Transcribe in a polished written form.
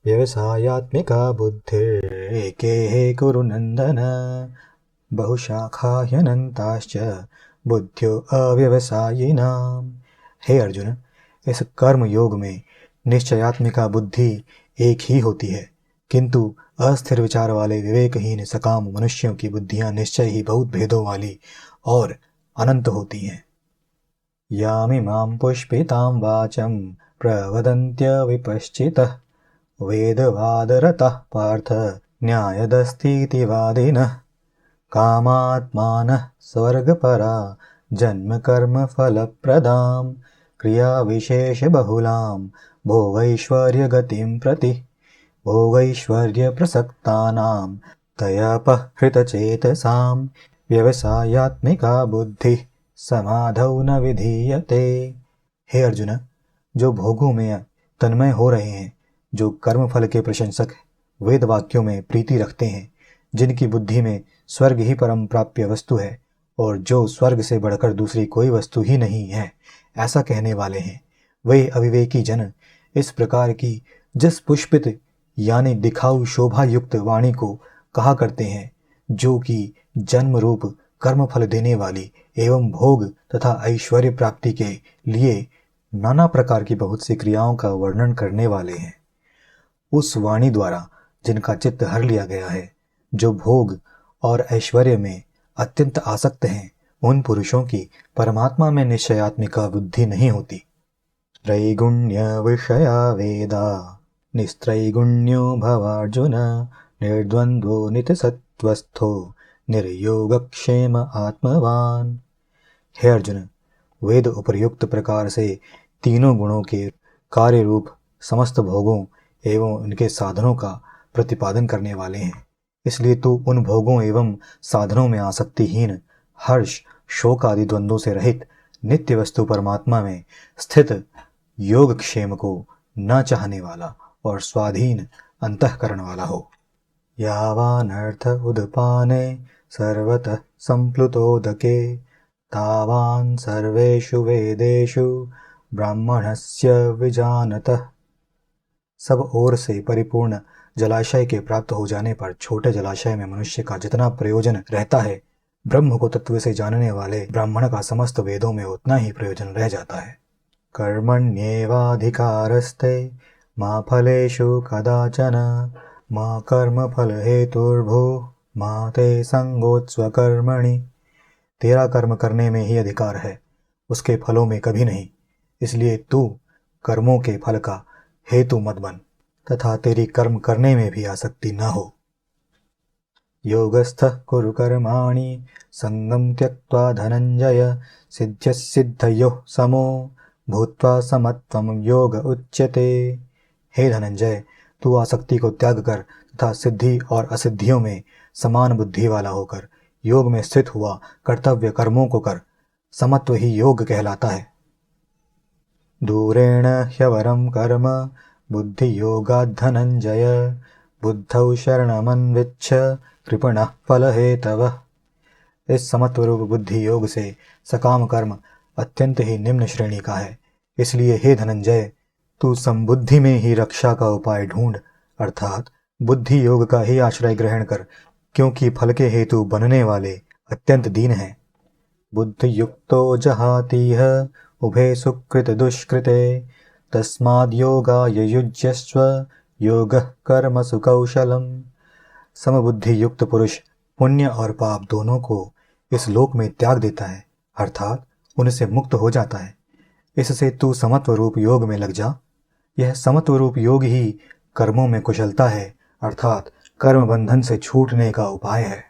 व्यवसायात्मिका बुद्धिरेकेः कुरु नन्दन बहुशाखा ह्यनन्ताश्च बुद्ध्यो अव्यवसायिनाम्। हे अर्जुन, इस कर्म योग में निश्चयात्मिका बुद्धि एक ही होती है, किंतु अस्थिर विचार वाले विवेकहीन सकाम मनुष्यों की बुद्धियां निश्चय ही बहुत भेदों वाली और अनंत होती हैं। यामिमां पुष्पितां वाचं प्रवदन्त्य विपश्चितः वेदवादरतः पार्थ न्यायदस्तीति वादिनः कामात्मानः स्वर्गपरा जन्म कर्म फलप्रदां क्रिया विशेष बहुलां भोगैश्वर्य गतिं प्रति भोगैश्वर्य प्रसक्तानां तयापहृतचेतसां व्यवसायात्मिका बुद्धि समाधौ न विधीयते। हे अर्जुन, जो भोगों में तन्मय हो रहे हैं, जो कर्म फल के प्रशंसक वेद वाक्यों में प्रीति रखते हैं, जिनकी बुद्धि में स्वर्ग ही परम प्राप्य वस्तु है और जो स्वर्ग से बढ़कर दूसरी कोई वस्तु ही नहीं है, ऐसा कहने वाले हैं, वे अविवेकी जन इस प्रकार की जिस पुष्पित यानी दिखाऊ शोभा युक्त वाणी को कहा करते हैं, जो कि जन्म रूप कर्म फल देने वाली एवं भोग तथा ऐश्वर्य प्राप्ति के लिए नाना प्रकार की बहुत सी क्रियाओं का वर्णन करने वाले हैं, उस वाणी द्वारा जिनका चित्त हर लिया गया है, जो भोग और ऐश्वर्य में अत्यंत आसक्त हैं, उन पुरुषों की परमात्मा में निश्चयात्मिका बुद्धि नहीं होती। त्रैगुण्य विषया वेदा निस्त्रैगुण्यो भवार्जुन निर्द्वन्द्वो नितसत्वस्थो निर्योगक्षेम आत्मवान। हे अर्जुन, वेद उपर्युक्त प्रकार से तीनों गुणों के कार्य रूप समस्त भोगों एवं उनके साधनों का प्रतिपादन करने वाले हैं, इसलिए तू उन भोगों एवं साधनों में आसक्तिहीन, हर्ष शोक आदि द्वंद्वों से रहित नित्य वस्तु परमात्मा में स्थित योगक्षेम को न चाहने वाला और स्वाधीन अंतःकरण वाला हो। यावानर्थ उदपाने सर्वतः संप्लुतोदके तावान् सर्वेषु वेदेषु ब्राह्मणस्य विजानतः। सब ओर से परिपूर्ण जलाशय के प्राप्त हो जाने पर छोटे जलाशय में मनुष्य का जितना प्रयोजन रहता है, ब्रह्म को तत्व से जानने वाले ब्राह्मण का समस्त वेदों में उतना ही प्रयोजन रह जाता है। कर्मण्येवाधिकारस्ते मा फलेषु कदाचन मा कर्म फल हेतुर्भुः मा ते संगोत्स्वकर्मणि। तेरा कर्म करने में ही अधिकार है, उसके फलों में कभी नहीं, इसलिए तू कर्मों के फल का हेतु मत बन तथा तेरी कर्म करने में भी आसक्ति न हो। योगस्थः कुरु कर्माणि संगं त्यक्त्वा धनंजय सिद्ध्यसिद्धयोः समो भूत्वा समत्वं योग उच्यते। हे धनंजय, तू आसक्ति को त्याग कर तथा सिद्धि और असिद्धियों में समान बुद्धि वाला होकर योग में स्थित हुआ कर्तव्य कर्मों को कर, समत्व ही योग कहलाता है। दूरेण ह्यवरं कर्म बुद्धि योगात् धनंजय बुद्धौ शरणमन्विच्छ कृपणः फलहेतवः। इस समत्व रूप बुद्धि योग से सकाम कर्म अत्यंत ही निम्न श्रेणी का है, इसलिए हे धनंजय, तू संबुद्धि में ही रक्षा का उपाय ढूंढ, अर्थात बुद्धि योग का ही आश्रय ग्रहण कर, क्योंकि फल के हेतु बनने वाले अत्यंत दीन हैं। बुद्धि युक्तो जहातीह उभे सुकृत दुष्कृते तस्माद् योगाय युज्यस्व योगः कर्मसु कौशलम्। समबुद्धि युक्त पुरुष पुण्य और पाप दोनों को इस लोक में त्याग देता है, अर्थात उनसे मुक्त हो जाता है। इससे तू समत्व रूप योग में लग जा। यह समत्व रूप योग ही कर्मों में कुशलता है, अर्थात कर्म बंधन से छूटने का उपाय है।